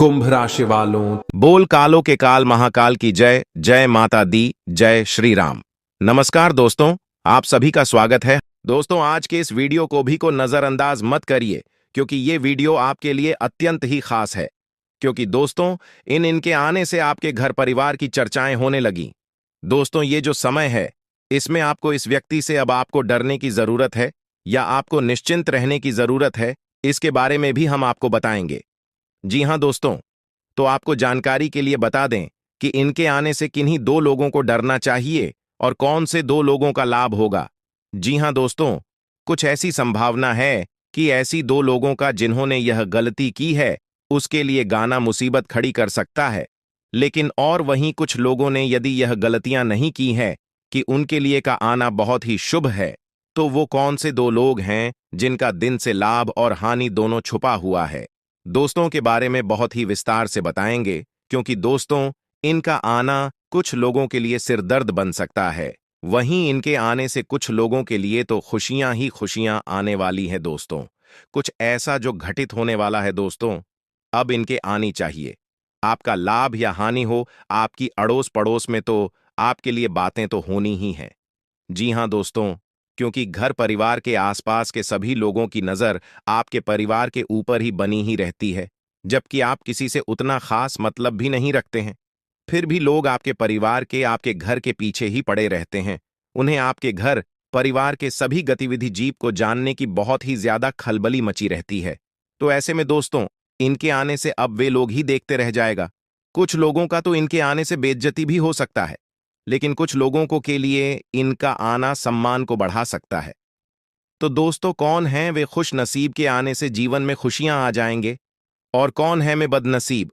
कुंभ राशि वालों, बोल कालो के काल महाकाल की जय। जय माता दी, जय श्री राम। नमस्कार दोस्तों, आप सभी का स्वागत है। दोस्तों, आज के इस वीडियो को भी को नजरअंदाज मत करिए, क्योंकि ये वीडियो आपके लिए अत्यंत ही खास है। क्योंकि दोस्तों, इनके आने से आपके घर परिवार की चर्चाएं होने लगी। दोस्तों, ये जो समय है, इसमें आपको इस व्यक्ति से अब आपको डरने की जरूरत है या आपको निश्चिंत रहने की जरूरत है, इसके बारे में भी हम आपको बताएंगे। जी हां दोस्तों, तो आपको जानकारी के लिए बता दें कि इनके आने से किन्हीं दो लोगों को डरना चाहिए और कौन से दो लोगों का लाभ होगा। जी हां दोस्तों, कुछ ऐसी संभावना है कि ऐसी दो लोगों का जिन्होंने यह गलती की है, उसके लिए गाना मुसीबत खड़ी कर सकता है। लेकिन और वहीं कुछ लोगों ने यदि यह गलतियां नहीं की हैं कि उनके लिए का आना बहुत ही शुभ है, तो वो कौन से दो लोग हैं जिनका दिन से लाभ और हानि दोनों छुपा हुआ है, दोस्तों के बारे में बहुत ही विस्तार से बताएंगे। क्योंकि दोस्तों, इनका आना कुछ लोगों के लिए सिरदर्द बन सकता है, वहीं इनके आने से कुछ लोगों के लिए तो खुशियां ही खुशियां आने वाली हैं। दोस्तों, कुछ ऐसा जो घटित होने वाला है दोस्तों, अब इनके आनी चाहिए। आपका लाभ या हानि हो, आपकी अड़ोस पड़ोस में तो आपके लिए बातें तो होनी ही हैं। जी हां दोस्तों, क्योंकि घर परिवार के आसपास के सभी लोगों की नजर आपके परिवार के ऊपर ही बनी ही रहती है, जबकि आप किसी से उतना खास मतलब भी नहीं रखते हैं। फिर भी लोग आपके परिवार के आपके घर के पीछे ही पड़े रहते हैं। उन्हें आपके घर परिवार के सभी गतिविधि जीव को जानने की बहुत ही ज्यादा खलबली मची रहती है। तो ऐसे में दोस्तों, इनके आने से अब वे लोग ही देखते रह जाएगा। कुछ लोगों का तो इनके आने से बेइज्जती भी हो सकता है, लेकिन कुछ लोगों को के लिए इनका आना सम्मान को बढ़ा सकता है। तो दोस्तों, कौन हैं वे खुश नसीब के आने से जीवन में खुशियां आ जाएंगे, और कौन है मैं बदनसीब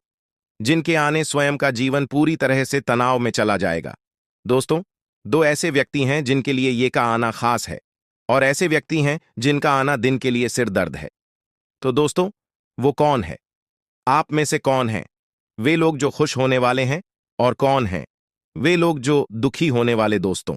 जिनके आने स्वयं का जीवन पूरी तरह से तनाव में चला जाएगा। दोस्तों, दो ऐसे व्यक्ति हैं जिनके लिए ये का आना खास है, और ऐसे व्यक्ति हैं जिनका आना दिन के लिए सिर दर्द है। तो दोस्तों, वो कौन है? आप में से कौन है वे लोग जो खुश होने वाले हैं, और कौन हैं वे लोग जो दुखी होने वाले? दोस्तों,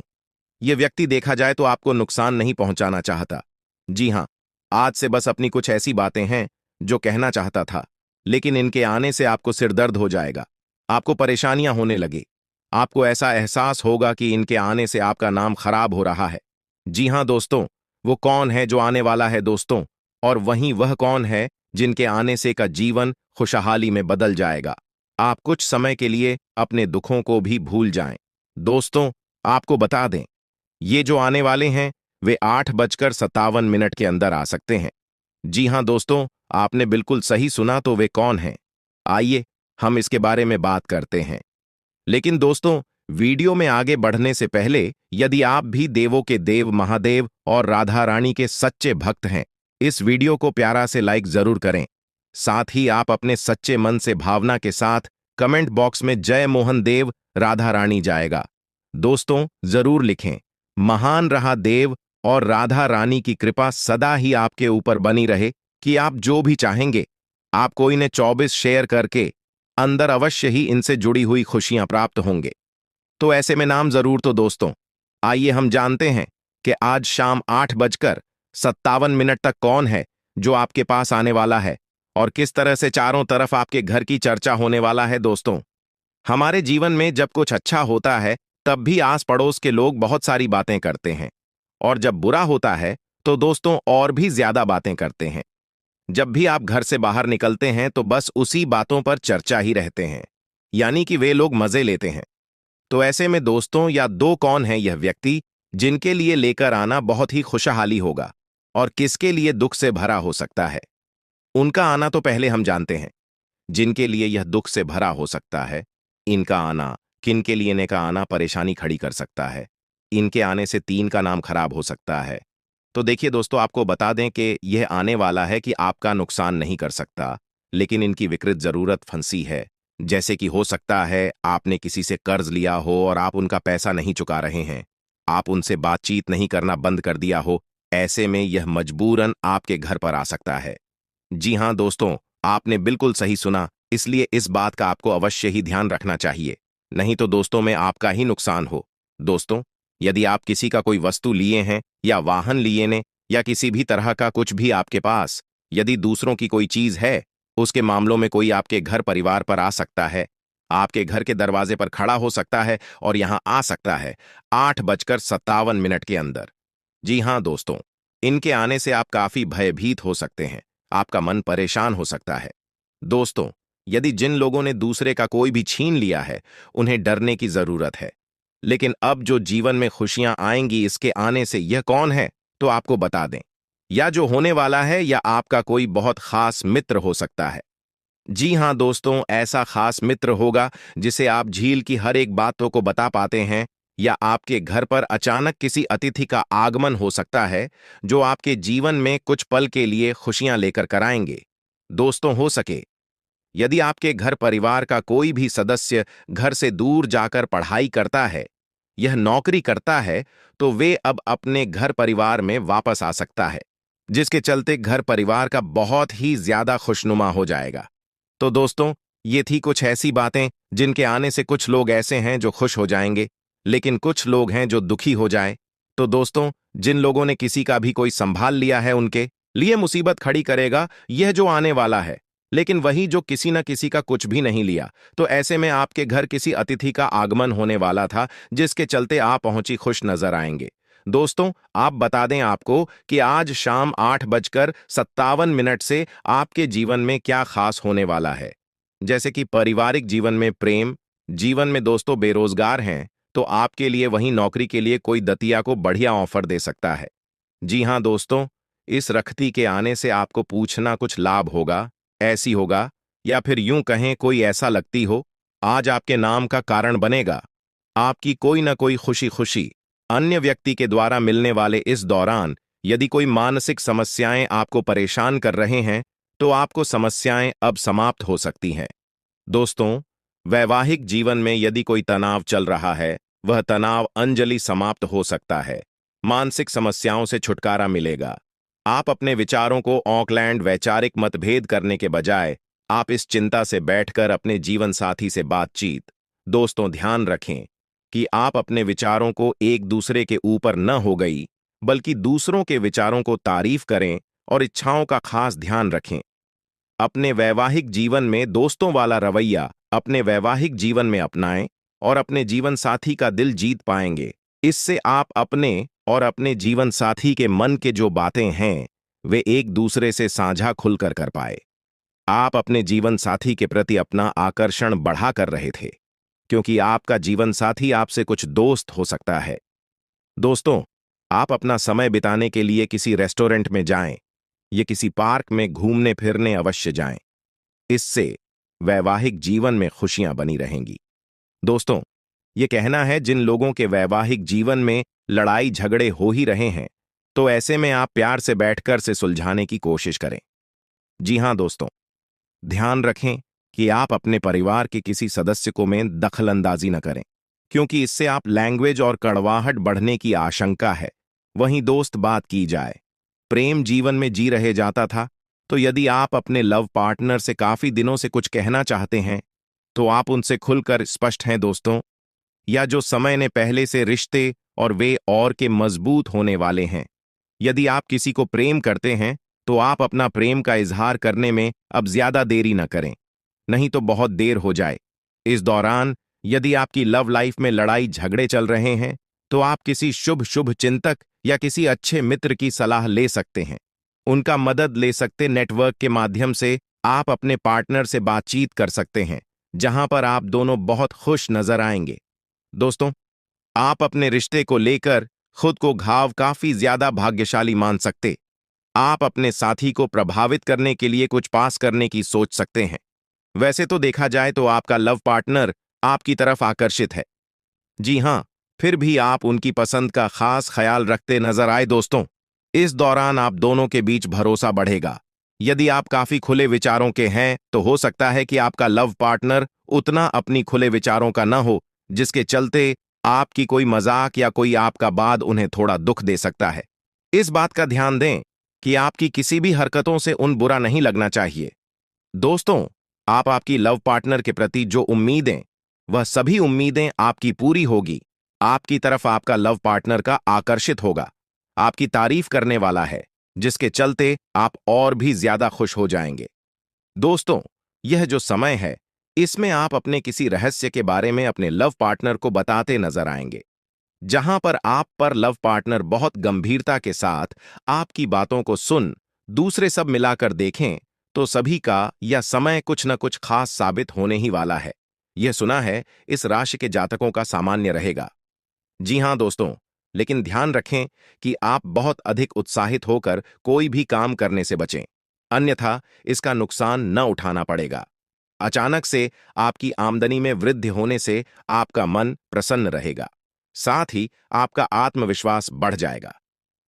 ये व्यक्ति देखा जाए तो आपको नुकसान नहीं पहुंचाना चाहता। जी हां, आज से बस अपनी कुछ ऐसी बातें हैं जो कहना चाहता था, लेकिन इनके आने से आपको सिरदर्द हो जाएगा, आपको परेशानियां होने लगे, आपको ऐसा एहसास होगा कि इनके आने से आपका नाम खराब हो रहा है। जी हां दोस्तों, वो कौन है जो आने वाला है दोस्तों, और वहीं वह कौन है जिनके आने से का जीवन खुशहाली में बदल जाएगा। आप कुछ समय के लिए अपने दुखों को भी भूल जाएं। दोस्तों, आपको बता दें, ये जो आने वाले हैं वे 8:57 के अंदर आ सकते हैं। जी हां दोस्तों, आपने बिल्कुल सही सुना। तो वे कौन हैं, आइए हम इसके बारे में बात करते हैं। लेकिन दोस्तों, वीडियो में आगे बढ़ने से पहले, यदि आप भी देवों के देव महादेव और राधा रानी के सच्चे भक्त हैं, इस वीडियो को प्यारा से लाइक जरूर करें। साथ ही आप अपने सच्चे मन से भावना के साथ कमेंट बॉक्स में जय मोहन देव राधा रानी जाएगा दोस्तों जरूर लिखें। महान रहा देव और राधा रानी की कृपा सदा ही आपके ऊपर बनी रहे कि आप जो भी चाहेंगे आपको इन्हें 24 शेयर करके अंदर अवश्य ही इनसे जुड़ी हुई खुशियां प्राप्त होंगे। तो ऐसे में नाम जरूर। तो दोस्तों, आइए हम जानते हैं कि आज शाम 8:57 तक कौन है जो आपके पास आने वाला है, और किस तरह से चारों तरफ आपके घर की चर्चा होने वाला है। दोस्तों, हमारे जीवन में जब कुछ अच्छा होता है तब भी आस पड़ोस के लोग बहुत सारी बातें करते हैं, और जब बुरा होता है तो दोस्तों और भी ज्यादा बातें करते हैं। जब भी आप घर से बाहर निकलते हैं तो बस उसी बातों पर चर्चा ही रहते हैं, यानी कि वे लोग मजे लेते हैं। तो ऐसे में दोस्तों, या दो कौन है यह व्यक्ति जिनके लिए लेकर आना बहुत ही खुशहाली होगा, और किसके लिए दुख से भरा हो सकता है? उनका आना तो पहले हम जानते हैं। जिनके लिए यह दुख से भरा हो सकता है, इनका आना किन के लिए ने का आना परेशानी खड़ी कर सकता है। इनके आने से तीन का नाम खराब हो सकता है। तो देखिए दोस्तों, आपको बता दें कि यह आने वाला है कि आपका नुकसान नहीं कर सकता, लेकिन इनकी विकृत जरूरत फंसी है। जैसे कि हो सकता है आपने किसी से कर्ज लिया हो और आप उनका पैसा नहीं चुका रहे हैं, आप उनसे बातचीत नहीं करना बंद कर दिया हो। ऐसे में यह मजबूरन आपके घर पर आ सकता है। जी हां दोस्तों, आपने बिल्कुल सही सुना, इसलिए इस बात का आपको अवश्य ही ध्यान रखना चाहिए, नहीं तो दोस्तों में आपका ही नुकसान हो। दोस्तों, यदि आप किसी का कोई वस्तु लिए हैं या वाहन लिए ने, या किसी भी तरह का कुछ भी आपके पास, यदि दूसरों की कोई चीज है, उसके मामलों में कोई आपके घर परिवार पर आ सकता है, आपके घर के दरवाजे पर खड़ा हो सकता है और यहां आ सकता है 8:57 के अंदर। जी हां दोस्तों, इनके आने से आप काफी भयभीत हो सकते हैं, आपका मन परेशान हो सकता है। दोस्तों, यदि जिन लोगों ने दूसरे का कोई भी छीन लिया है, उन्हें डरने की जरूरत है। लेकिन अब जो जीवन में खुशियां आएंगी इसके आने से, यह कौन है तो आपको बता दें। या जो होने वाला है या आपका कोई बहुत खास मित्र हो सकता है। जी हां दोस्तों, ऐसा खास मित्र होगा जिसे आप झील की हर एक बातों को बता पाते हैं, या आपके घर पर अचानक किसी अतिथि का आगमन हो सकता है जो आपके जीवन में कुछ पल के लिए खुशियां लेकर कर आएंगे। दोस्तों, हो सके यदि आपके घर परिवार का कोई भी सदस्य घर से दूर जाकर पढ़ाई करता है, यह नौकरी करता है, तो वे अब अपने घर परिवार में वापस आ सकता है, जिसके चलते घर परिवार का बहुत ही ज्यादा खुशनुमा हो जाएगा। तो दोस्तों, ये थी कुछ ऐसी बातें जिनके आने से कुछ लोग ऐसे हैं जो खुश हो जाएंगे, लेकिन कुछ लोग हैं जो दुखी हो जाए। तो दोस्तों, जिन लोगों ने किसी का भी कोई संभाल लिया है, उनके लिए मुसीबत खड़ी करेगा यह जो आने वाला है। लेकिन वही जो किसी न किसी का कुछ भी नहीं लिया, तो ऐसे में आपके घर किसी अतिथि का आगमन होने वाला था, जिसके चलते आप पहुंची खुश नजर आएंगे। दोस्तों, आप बता दें आपको कि आज शाम 8:57 से आपके जीवन में क्या खास होने वाला है। जैसे कि पारिवारिक जीवन में प्रेम, जीवन में दोस्तों बेरोजगार हैं, तो आपके लिए वहीं नौकरी के लिए कोई दतिया को बढ़िया ऑफर दे सकता है। जी हां दोस्तों, इस रखती के आने से आपको पूछना कुछ लाभ होगा, ऐसी होगा, या फिर यूं कहें कोई ऐसा लगती हो, आज आपके नाम का कारण बनेगा। आपकी कोई ना कोई खुशी खुशी अन्य व्यक्ति के द्वारा मिलने वाले इस दौरान यदि कोई मानसिक समस्याएं आपको परेशान कर रहे हैं, तो आपको समस्याएं अब समाप्त हो सकती हैं। दोस्तों, वैवाहिक जीवन में यदि कोई तनाव चल रहा है, वह तनाव अंजलि समाप्त हो सकता है। मानसिक समस्याओं से छुटकारा मिलेगा। आप अपने विचारों को ऑकलैंड वैचारिक मतभेद करने के बजाय आप इस चिंता से बैठकर अपने जीवन साथी से बातचीत। दोस्तों, ध्यान रखें कि आप अपने विचारों को एक दूसरे के ऊपर न हो गई, बल्कि दूसरों के विचारों को तारीफ करें और इच्छाओं का खास ध्यान रखें। अपने वैवाहिक जीवन में दोस्तों वाला रवैया अपने वैवाहिक जीवन में अपनाएं और अपने जीवन साथी का दिल जीत पाएंगे। इससे आप अपने और अपने जीवन साथी के मन के जो बातें हैं, वे एक दूसरे से साझा खुलकर कर पाए। आप अपने जीवन साथी के प्रति अपना आकर्षण बढ़ा कर रहे थे, क्योंकि आपका जीवन साथी आपसे कुछ दोस्त हो सकता है। दोस्तों, आप अपना समय बिताने के लिए किसी रेस्टोरेंट में जाएं, या किसी पार्क में घूमने फिरने अवश्य जाएं। इससे वैवाहिक जीवन में खुशियां बनी रहेंगी। दोस्तों, ये कहना है जिन लोगों के वैवाहिक जीवन में लड़ाई झगड़े हो ही रहे हैं, तो ऐसे में आप प्यार से बैठकर से सुलझाने की कोशिश करें। जी हां दोस्तों, ध्यान रखें कि आप अपने परिवार के किसी सदस्य को में दखलंदाजी न करें, क्योंकि इससे आप लैंग्वेज और कड़वाहट बढ़ने की आशंका है। वहीं दोस्त बात की जाए, प्रेम जीवन में जी रहे जाता था, तो यदि आप अपने लव पार्टनर से काफी दिनों से कुछ कहना चाहते हैं, तो आप उनसे खुलकर स्पष्ट हैं दोस्तों। या जो समय ने पहले से रिश्ते और वे और के मजबूत होने वाले हैं। यदि आप किसी को प्रेम करते हैं, तो आप अपना प्रेम का इजहार करने में अब ज्यादा देरी न करें, नहीं तो बहुत देर हो जाए। इस दौरान यदि आपकी लव लाइफ में लड़ाई झगड़े चल रहे हैं, तो आप किसी शुभ शुभ चिंतक या किसी अच्छे मित्र की सलाह ले सकते हैं। उनका मदद ले सकते नेटवर्क के माध्यम से आप अपने पार्टनर से बातचीत कर सकते हैं, जहां पर आप दोनों बहुत खुश नजर आएंगे। दोस्तों, आप अपने रिश्ते को लेकर खुद को घाव काफी ज्यादा भाग्यशाली मान सकते। आप अपने साथी को प्रभावित करने के लिए कुछ पास करने की सोच सकते हैं। वैसे तो देखा जाए तो आपका लव पार्टनर आपकी तरफ आकर्षित है। जी हां, फिर भी आप उनकी पसंद का खास ख्याल रखते नजर आए। दोस्तों, इस दौरान आप दोनों के बीच भरोसा बढ़ेगा। यदि आप काफी खुले विचारों के हैं, तो हो सकता है कि आपका लव पार्टनर उतना अपनी खुले विचारों का न हो, जिसके चलते आपकी कोई मजाक या कोई आपका बात उन्हें थोड़ा दुख दे सकता है। इस बात का ध्यान दें कि आपकी किसी भी हरकतों से उन बुरा नहीं लगना चाहिए। दोस्तों, आप आपकी लव पार्टनर के प्रति जो उम्मीदें, वह सभी उम्मीदें आपकी पूरी होगी। आपकी तरफ आपका लव पार्टनर का आकर्षित होगा, आपकी तारीफ करने वाला है, जिसके चलते आप और भी ज्यादा खुश हो जाएंगे। दोस्तों, यह जो समय है, इसमें आप अपने किसी रहस्य के बारे में अपने लव पार्टनर को बताते नजर आएंगे। जहां पर आप पर लव पार्टनर बहुत गंभीरता के साथ आपकी बातों को सुन दूसरे सब मिलाकर देखें, तो सभी का यह समय कुछ न कुछ खास साबित होने ही वाला है। यह सुना है इस राशि के जातकों का सामान्य रहेगा। जी हां दोस्तों, लेकिन ध्यान रखें कि आप बहुत अधिक उत्साहित होकर कोई भी काम करने से बचें, अन्यथा इसका नुकसान न उठाना पड़ेगा। अचानक से आपकी आमदनी में वृद्धि होने से आपका मन प्रसन्न रहेगा, साथ ही आपका आत्मविश्वास बढ़ जाएगा।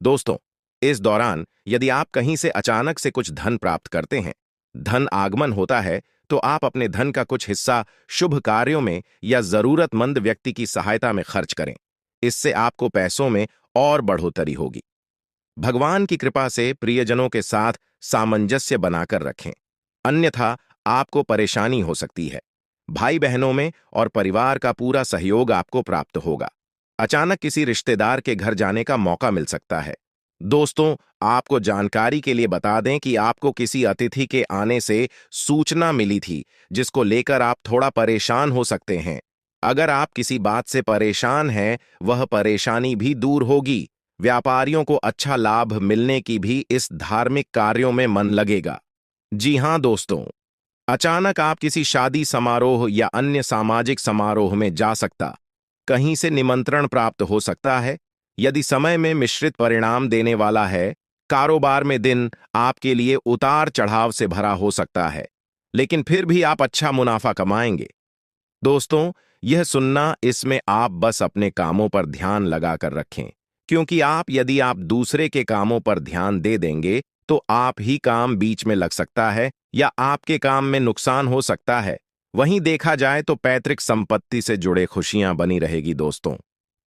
दोस्तों, इस दौरान यदि आप कहीं से अचानक से कुछ धन प्राप्त करते हैं, धन आगमन होता है, तो आप अपने धन का कुछ हिस्सा शुभ कार्यों में या जरूरतमंद व्यक्ति की सहायता में खर्च करें। इससे आपको पैसों में और बढ़ोतरी होगी। भगवान की कृपा से प्रियजनों के साथ सामंजस्य बनाकर रखें, अन्यथा आपको परेशानी हो सकती है। भाई बहनों में और परिवार का पूरा सहयोग आपको प्राप्त होगा। अचानक किसी रिश्तेदार के घर जाने का मौका मिल सकता है। दोस्तों, आपको जानकारी के लिए बता दें कि आपको किसी अतिथि के आने से सूचना मिली थी, जिसको लेकर आप थोड़ा परेशान हो सकते हैं। अगर आप किसी बात से परेशान हैं, वह परेशानी भी दूर होगी। व्यापारियों को अच्छा लाभ मिलने की भी इस धार्मिक कार्यों में मन लगेगा। जी हां दोस्तों, अचानक आप किसी शादी समारोह या अन्य सामाजिक समारोह में जा सकता, कहीं से निमंत्रण प्राप्त हो सकता है। यदि समय में मिश्रित परिणाम देने वाला है, कारोबार में दिन आपके लिए उतार चढ़ाव से भरा हो सकता है, लेकिन फिर भी आप अच्छा मुनाफा कमाएंगे। दोस्तों, यह सुनना इसमें आप बस अपने कामों पर ध्यान लगाकर रखें, क्योंकि यदि आप दूसरे के कामों पर ध्यान दे देंगे, तो आप ही काम बीच में लग सकता है या आपके काम में नुकसान हो सकता है। वहीं देखा जाए तो पैतृक संपत्ति से जुड़े खुशियां बनी रहेगी। दोस्तों,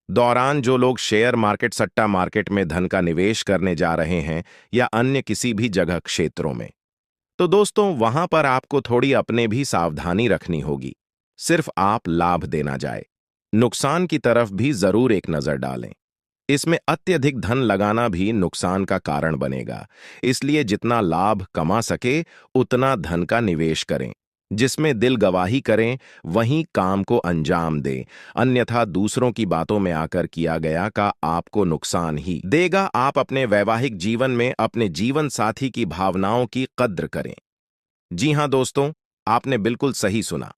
दौरान जो लोग शेयर मार्केट, सट्टा मार्केट में धन का निवेश करने जा रहे हैं या अन्य किसी भी जगह क्षेत्रों में, तो दोस्तों वहां पर आपको थोड़ी अपने भी सावधानी रखनी होगी। सिर्फ आप लाभ देना जाए, नुकसान की तरफ भी जरूर एक नजर डालें। इसमें अत्यधिक धन लगाना भी नुकसान का कारण बनेगा, इसलिए जितना लाभ कमा सके उतना धन का निवेश करें। जिसमें दिल गवाही करें वहीं काम को अंजाम दें, अन्यथा दूसरों की बातों में आकर किया गया का आपको नुकसान ही देगा। आप अपने वैवाहिक जीवन में अपने जीवन साथी की भावनाओं की कद्र करें। जी हां दोस्तों, आपने बिल्कुल सही सुना।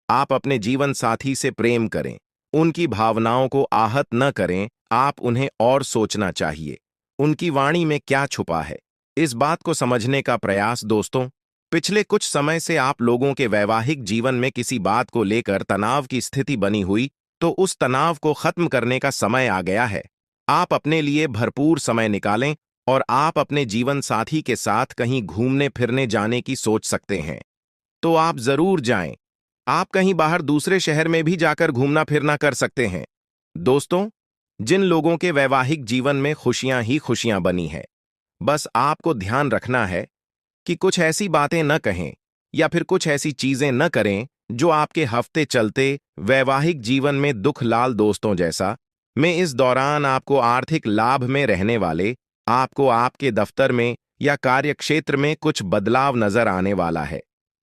आप अपने जीवन साथी से प्रेम करें, उनकी भावनाओं को आहत न करें। आप उन्हें और सोचना चाहिए, उनकी वाणी में क्या छुपा है, इस बात को समझने का प्रयास। दोस्तों, पिछले कुछ समय से आप लोगों के वैवाहिक जीवन में किसी बात को लेकर तनाव की स्थिति बनी हुई, तो उस तनाव को खत्म करने का समय आ गया है। आप अपने लिए भरपूर समय निकालें और आप अपने जीवन साथी के साथ कहीं घूमने फिरने जाने की सोच सकते हैं, तो आप जरूर जाएं। आप कहीं बाहर दूसरे शहर में भी जाकर घूमना फिरना कर सकते हैं। दोस्तों, जिन लोगों के वैवाहिक जीवन में खुशियां ही खुशियां बनी है, बस आपको ध्यान रखना है कि कुछ ऐसी बातें न कहें या फिर कुछ ऐसी चीजें न करें जो आपके हफ्ते चलते वैवाहिक जीवन में दुख लाल। दोस्तों, जैसा मैं इस दौरान आपको आर्थिक लाभ में रहने वाले, आपको आपके दफ्तर में या कार्यक्षेत्र में कुछ बदलाव नजर आने वाला है।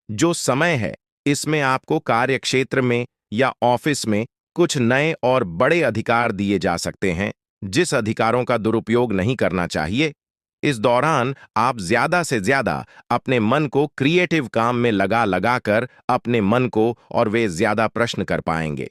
जो समय है, इसमें आपको कार्यक्षेत्र में या ऑफिस में कुछ नए और बड़े अधिकार दिए जा सकते हैं, जिस अधिकारों का दुरुपयोग नहीं करना चाहिए। इस दौरान आप ज्यादा से ज्यादा अपने मन को क्रिएटिव काम में लगा लगाकर अपने मन को और वे ज्यादा प्रश्न कर पाएंगे।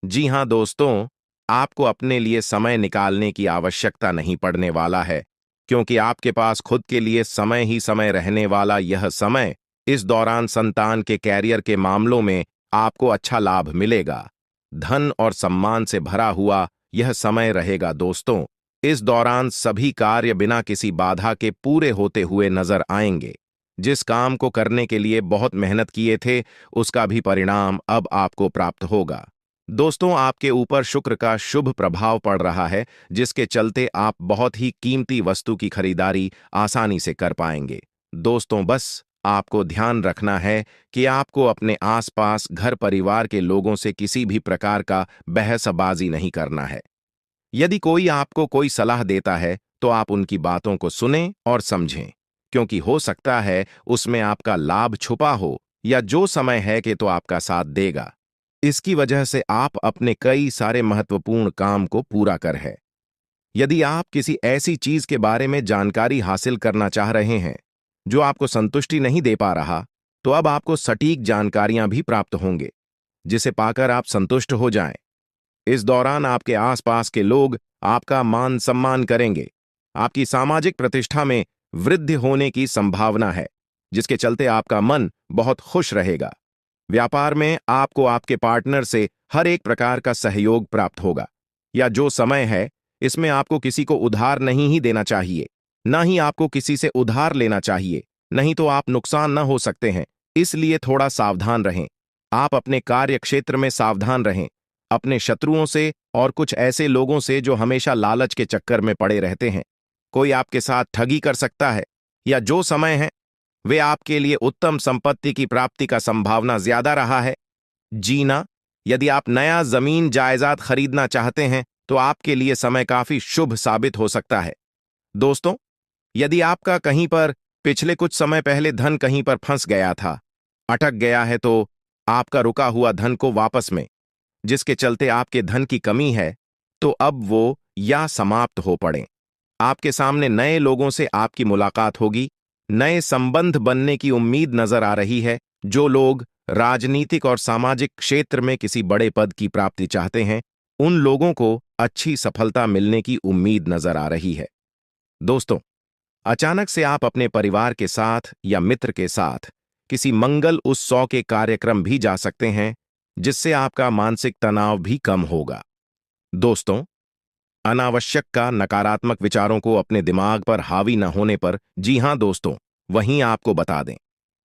जी हां दोस्तों, आपको अपने लिए समय निकालने की आवश्यकता नहीं पड़ने वाला है, क्योंकि आपके पास खुद के लिए समय ही समय रहने वाला यह समय, इस दौरान संतान के कैरियर के मामलों में आपको अच्छा लाभ मिलेगा। धन और सम्मान से भरा हुआ यह समय रहेगा। दोस्तों, इस दौरान सभी कार्य बिना किसी बाधा के पूरे होते हुए नजर आएंगे। जिस काम को करने के लिए बहुत मेहनत किए थे, उसका भी परिणाम अब आपको प्राप्त होगा। दोस्तों, आपके ऊपर शुक्र का शुभ प्रभाव पड़ रहा है, जिसके चलते आप बहुत ही कीमती वस्तु की खरीदारी आसानी से कर पाएंगे। दोस्तों, बस आपको ध्यान रखना है कि आपको अपने आसपास घर परिवार के लोगों से किसी भी प्रकार का बहसबाजी नहीं करना है। यदि कोई आपको कोई सलाह देता है, तो आप उनकी बातों को सुनें और समझें, क्योंकि हो सकता है उसमें आपका लाभ छुपा हो, या जो समय है कि तो आपका साथ देगा। इसकी वजह से आप अपने कई सारे महत्वपूर्ण काम को पूरा कर है। यदि आप किसी ऐसी चीज के बारे में जानकारी हासिल करना चाह रहे हैं जो आपको संतुष्टि नहीं दे पा रहा, तो अब आपको सटीक जानकारियां भी प्राप्त होंगे जिसे पाकर आप संतुष्ट हो जाएं। इस दौरान आपके आसपास के लोग आपका मान सम्मान करेंगे। आपकी सामाजिक प्रतिष्ठा में वृद्धि होने की संभावना है, जिसके चलते आपका मन बहुत खुश रहेगा। व्यापार में आपको आपके पार्टनर से हर एक प्रकार का सहयोग प्राप्त होगा। या जो समय है, इसमें आपको किसी को उधार नहीं ही देना चाहिए, ना ही आपको किसी से उधार लेना चाहिए, नहीं तो आप नुकसान न हो सकते हैं। इसलिए थोड़ा सावधान रहें। आप अपने कार्य क्षेत्र में सावधान रहें, अपने शत्रुओं से और कुछ ऐसे लोगों से जो हमेशा लालच के चक्कर में पड़े रहते हैं। कोई आपके साथ ठगी कर सकता है। या जो समय है वे आपके लिए उत्तम संपत्ति की प्राप्ति का संभावना ज्यादा रहा है। जीना, यदि आप नया जमीन जायदाद खरीदना चाहते हैं तो आपके लिए समय काफी शुभ साबित हो सकता है। दोस्तों, यदि आपका कहीं पर पिछले कुछ समय पहले धन कहीं पर फंस गया था, अटक गया है, तो आपका रुका हुआ धन को वापस में, जिसके चलते आपके धन की कमी है, तो अब वो या समाप्त हो पड़े। आपके सामने नए लोगों से आपकी मुलाकात होगी। नए संबंध बनने की उम्मीद नजर आ रही है। जो लोग राजनीतिक और सामाजिक क्षेत्र में किसी बड़े पद की प्राप्ति चाहते हैं, उन लोगों को अच्छी सफलता मिलने की उम्मीद नजर आ रही है। दोस्तों, अचानक से आप अपने परिवार के साथ या मित्र के साथ किसी मंगल उत्सव के कार्यक्रम भी जा सकते हैं, जिससे आपका मानसिक तनाव भी कम होगा। दोस्तों, अनावश्यक का नकारात्मक विचारों को अपने दिमाग पर हावी न होने पर, जी हां दोस्तों, वहीं आपको बता दें,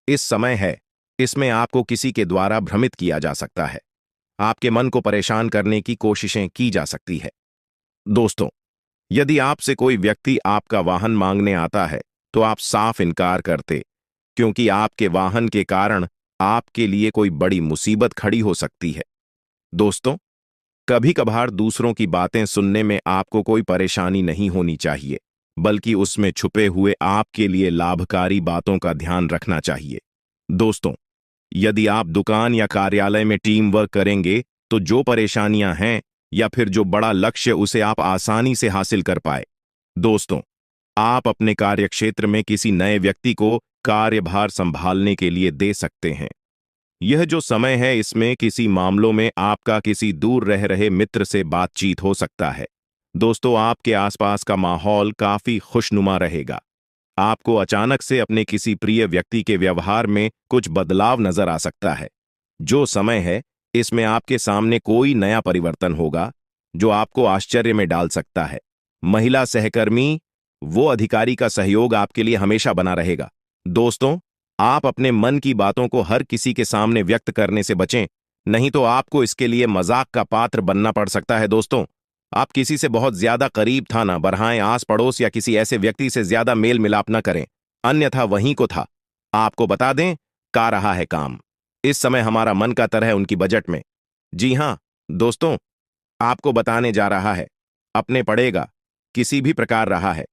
इस समय है, इसमें आपको किसी के द्वारा भ्रमित किया जा सकता है। आपके मन को परेशान करने की कोशिशें की जा सकती है। दोस्तों, यदि आपसे कोई व्यक्ति आपका वाहन मांगने आता है तो आप साफ इनकार करते, क्योंकि आपके वाहन के कारण आपके लिए कोई बड़ी मुसीबत खड़ी हो सकती है। दोस्तों, कभी कभार दूसरों की बातें सुनने में आपको कोई परेशानी नहीं होनी चाहिए, बल्कि उसमें छुपे हुए आपके लिए लाभकारी बातों का ध्यान रखना चाहिए। दोस्तों, यदि आप दुकान या कार्यालय में टीम वर्क करेंगे तो जो परेशानियां हैं या फिर जो बड़ा लक्ष्य, उसे आप आसानी से हासिल कर पाए। दोस्तों, आप अपने कार्यक्षेत्र में किसी नए व्यक्ति को कार्यभार संभालने के लिए दे सकते हैं। यह जो समय है, इसमें किसी मामलों में आपका किसी दूर रह रहे मित्र से बातचीत हो सकता है। दोस्तों, आपके आसपास का माहौल काफी खुशनुमा रहेगा। आपको अचानक से अपने किसी प्रिय व्यक्ति के व्यवहार में कुछ बदलाव नजर आ सकता है। जो समय है, इसमें आपके सामने कोई नया परिवर्तन होगा जो आपको आश्चर्य में डाल सकता है। महिला सहकर्मी, वो अधिकारी का सहयोग आपके लिए हमेशा बना रहेगा। दोस्तों, आप अपने मन की बातों को हर किसी के सामने व्यक्त करने से बचें, नहीं तो आपको इसके लिए मजाक का पात्र बनना पड़ सकता है। दोस्तों, आप किसी से बहुत ज्यादा करीब था ना बढ़ाएं, आस पड़ोस या किसी ऐसे व्यक्ति से ज्यादा मेल मिलाप न करें, अन्यथा वहीं को था। आपको बता दें, का रहा है काम। इस समय हमारा मन का तरह उनकी बजट में। जी हां दोस्तों, आपको बताने जा रहा है, अपने पड़ेगा किसी भी प्रकार रहा है।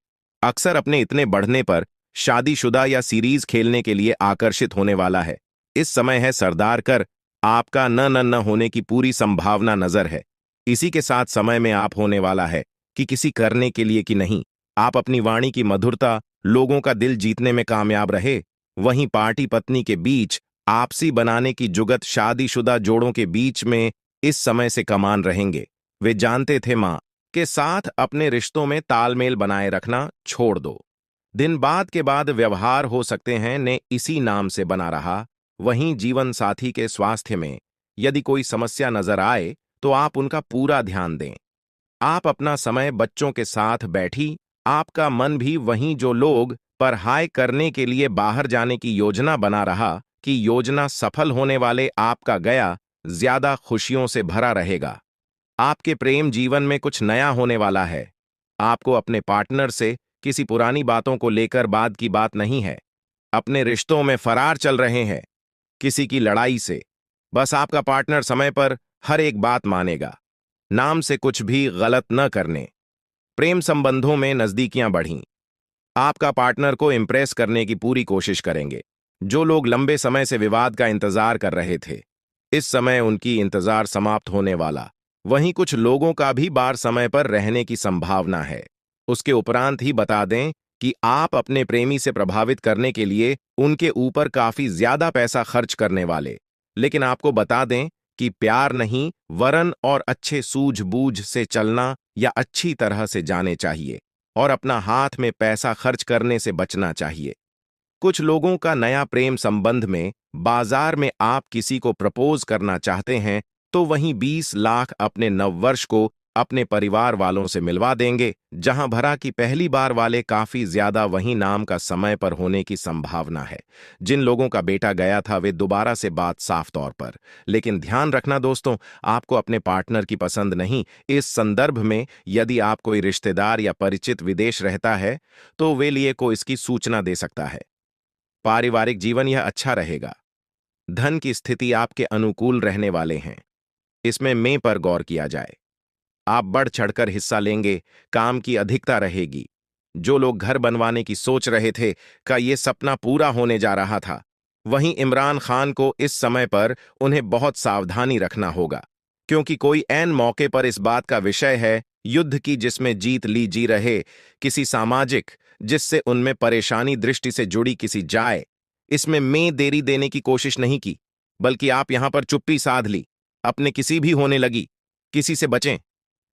अक्सर अपने इतने बढ़ने पर शादीशुदा या सीरीज खेलने के लिए आकर्षित होने वाला है। इस समय है सरदार कर, आपका न होने की पूरी संभावना नजर है। इसी के साथ समय में आप होने वाला है कि किसी करने के लिए कि नहीं, आप अपनी वाणी की मधुरता, लोगों का दिल जीतने में कामयाब रहे। वहीं पार्टी पत्नी के बीच आपसी बनाने की जुगत शादीशुदा जोड़ों के बीच में इस समय से कमान रहेंगे। वे जानते थे मां के साथ अपने रिश्तों में तालमेल बनाए रखना छोड़ दो। दिन बाद के बाद व्यवहार हो सकते हैं ने इसी नाम से बना रहा। वहीं जीवन साथी के स्वास्थ्य में यदि कोई समस्या नजर आए तो आप उनका पूरा ध्यान दें। आप अपना समय बच्चों के साथ बैठी, आपका मन भी वहीं जो लोग पढ़ाई करने के लिए बाहर जाने की योजना बना रहा कि योजना सफल होने वाले आपका गया ज्यादा खुशियों से भरा रहेगा। आपके प्रेम जीवन में कुछ नया होने वाला है। आपको अपने पार्टनर से किसी पुरानी बातों को लेकर बात की बात नहीं है। अपने रिश्तों में फरार चल रहे हैं किसी की लड़ाई से। बस आपका पार्टनर समय पर हर एक बात मानेगा, नाम से कुछ भी गलत न करने। प्रेम संबंधों में नजदीकियां बढ़ीं। आपका पार्टनर को इम्प्रेस करने की पूरी कोशिश करेंगे। जो लोग लंबे समय से विवाद का इंतजार कर रहे थे, इस समय उनकी इंतजार समाप्त होने वाला। वहीं कुछ लोगों का भी बार समय पर रहने की संभावना है। उसके उपरांत ही बता दें कि आप अपने प्रेमी से प्रभावित करने के लिए उनके ऊपर काफी ज्यादा पैसा खर्च करने वाले। लेकिन आपको बता दें कि प्यार नहीं, वरन और अच्छे सूझबूझ से चलना या अच्छी तरह से जाने चाहिए और अपना हाथ में पैसा खर्च करने से बचना चाहिए। कुछ लोगों का नया प्रेम संबंध में बाजार में आप किसी को प्रपोज करना चाहते हैं, तो वहीं 20 लाख अपने नववर्ष को अपने परिवार वालों से मिलवा देंगे, जहां भरा कि पहली बार वाले काफी ज्यादा वहीं नाम का समय पर होने की संभावना है। जिन लोगों का बेटा गया था वे दोबारा से बात साफ तौर पर। लेकिन ध्यान रखना दोस्तों, आपको अपने पार्टनर की पसंद नहीं। इस संदर्भ में यदि आप कोई रिश्तेदार या परिचित विदेश रहता है तो वे लिए को इसकी सूचना दे सकता है। पारिवारिक जीवन यह अच्छा रहेगा। धन की स्थिति आपके अनुकूल रहने वाले हैं। इसमें मैं पर गौर किया जाए। आप बढ़ चढ़कर हिस्सा लेंगे, काम की अधिकता रहेगी। जो लोग घर बनवाने की सोच रहे थे का ये सपना पूरा होने जा रहा था। वहीं इमरान खान को इस समय पर उन्हें बहुत सावधानी रखना होगा, क्योंकि कोई ऐन मौके पर इस बात का विषय है युद्ध की जिसमें जीत ली जी रहे, किसी सामाजिक जिससे उनमें परेशानी दृष्टि से जुड़ी किसी जाए। इसमें मैं देरी देने की कोशिश नहीं की, बल्कि आप यहां पर चुप्पी साध ली। अपने किसी भी होने लगी, किसी से बचें।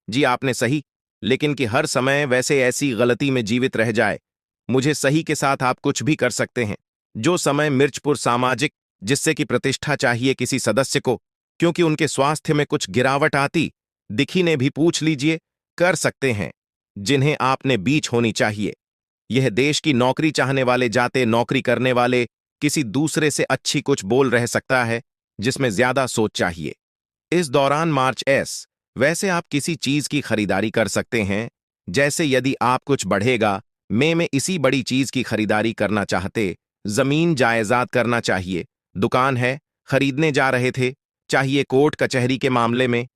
जी आपने सही, लेकिन कि हर समय वैसे ऐसी गलती में जीवित रह जाए। मुझे सही के साथ आप कुछ भी कर सकते हैं। जो समय मिर्चपुर सामाजिक जिससे कि प्रतिष्ठा चाहिए किसी सदस्य को, क्योंकि उनके स्वास्थ्य में कुछ गिरावट आती दिखी ने भी पूछ लीजिए, कर सकते हैं। जिन्हें आपने बीच होनी चाहिए। यह देश की नौकरी चाहने वाले जाते नौकरी करने वाले किसी दूसरे से अच्छी कुछ बोल रह सकता है, जिसमें ज्यादा सोच चाहिए। इस दौरान मार्च एस वैसे आप किसी चीज की खरीदारी कर सकते हैं। जैसे यदि आप कुछ बढ़ेगा मई में इसी बड़ी चीज की खरीदारी करना चाहते, जमीन जायदाद करना चाहिए, दुकान है, खरीदने जा रहे थे, चाहिए कोर्ट कचहरी के मामले में।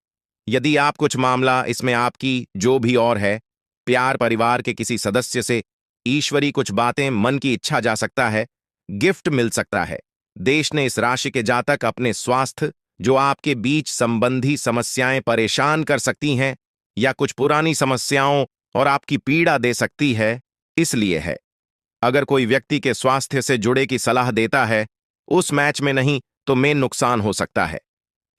यदि आप कुछ मामला इसमें आपकी जो भी और है, प्यार परिवार के किसी सदस्य से, ईश्वरी कुछ बातें मन की इच्छा जा सकता है, गिफ्ट मिल सकता है। देश ने इस राशि के जातक अपने स्वास्थ्य जो आपके बीच संबंधी समस्याएं परेशान कर सकती हैं या कुछ पुरानी समस्याओं और आपकी पीड़ा दे सकती है, इसलिए है। अगर कोई व्यक्ति के स्वास्थ्य से जुड़े की सलाह देता है, उस मैच में नहीं तो में नुकसान हो सकता है।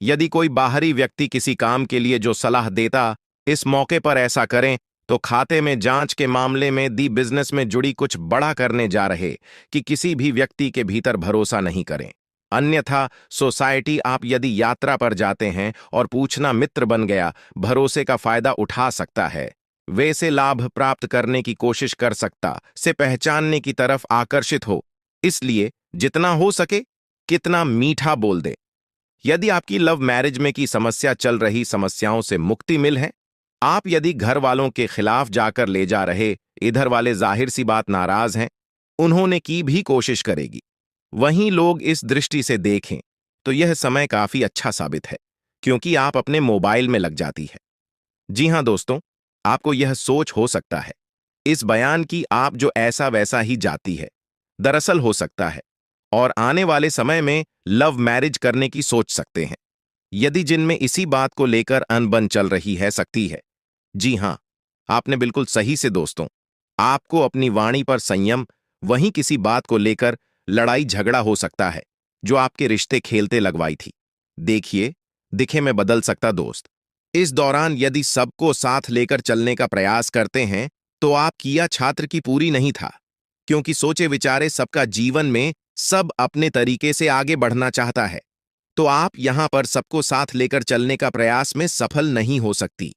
यदि कोई बाहरी व्यक्ति किसी काम के लिए जो सलाह देता, इस मौके पर ऐसा करें तो खाते में जांच के मामले में दी बिजनेस में जुड़ी कुछ बड़ा करने जा रहे कि किसी भी व्यक्ति के भीतर भरोसा नहीं करें। अन्यथा सोसाइटी आप यदि यात्रा पर जाते हैं और पूछना मित्र बन गया, भरोसे का फायदा उठा सकता है। वैसे लाभ प्राप्त करने की कोशिश कर सकता से पहचानने की तरफ आकर्षित हो। इसलिए जितना हो सके कितना मीठा बोल दे। यदि आपकी लव मैरिज में की समस्या चल रही समस्याओं से मुक्ति मिल है, आप यदि घर वालों के खिलाफ जाकर ले जा रहे, इधर वाले जाहिर सी बात नाराज हैं, उन्होंने की भी कोशिश करेगी। वहीं लोग इस दृष्टि से देखें तो यह समय काफी अच्छा साबित है, क्योंकि आप अपने मोबाइल में लग जाती है। जी हां दोस्तों, आपको यह सोच हो सकता है इस बयान की आप जो ऐसा वैसा ही जाती है, दरअसल हो सकता है और आने वाले समय में लव मैरिज करने की सोच सकते हैं, यदि जिनमें इसी बात को लेकर अनबन चल रही है सकती है। जी हां, आपने बिल्कुल सही से दोस्तों, आपको अपनी वाणी पर संयम, वहीं किसी बात को लेकर लड़ाई झगड़ा हो सकता है जो आपके रिश्ते खेलते लगवाई थी। देखिए, दिखे में बदल सकता दोस्त। इस दौरान यदि सबको साथ लेकर चलने का प्रयास करते हैं तो आप किया छात्र की पूरी नहीं था, क्योंकि सोचे विचारे सबका जीवन में सब अपने तरीके से आगे बढ़ना चाहता है, तो आप यहां पर सबको साथ लेकर चलने का प्रयास में सफल नहीं हो सकती।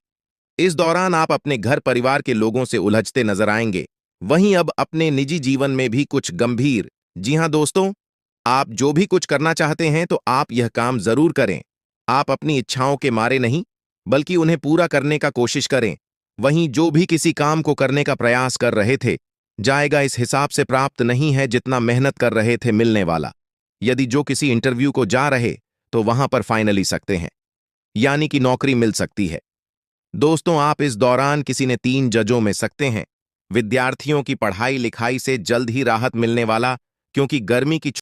इस दौरान आप अपने घर परिवार के लोगों से उलझते नजर आएंगे। वहीं अब अपने निजी जीवन में भी कुछ गंभीर, जी हां दोस्तों, आप जो भी कुछ करना चाहते हैं तो आप यह काम जरूर करें। आप अपनी इच्छाओं के मारे नहीं, बल्कि उन्हें पूरा करने का कोशिश करें। वहीं जो भी किसी काम को करने का प्रयास कर रहे थे, जाएगा इस हिसाब से प्राप्त नहीं है जितना मेहनत कर रहे थे मिलने वाला। यदि जो किसी इंटरव्यू को जा रहे तो वहां पर फाइनली सकते हैं, यानी कि नौकरी मिल सकती है। दोस्तों, आप इस दौरान किसी ने 3 जजों में सकते हैं, विद्यार्थियों की पढ़ाई लिखाई से जल्द ही राहत मिलने वाला, क्योंकि गर्मी की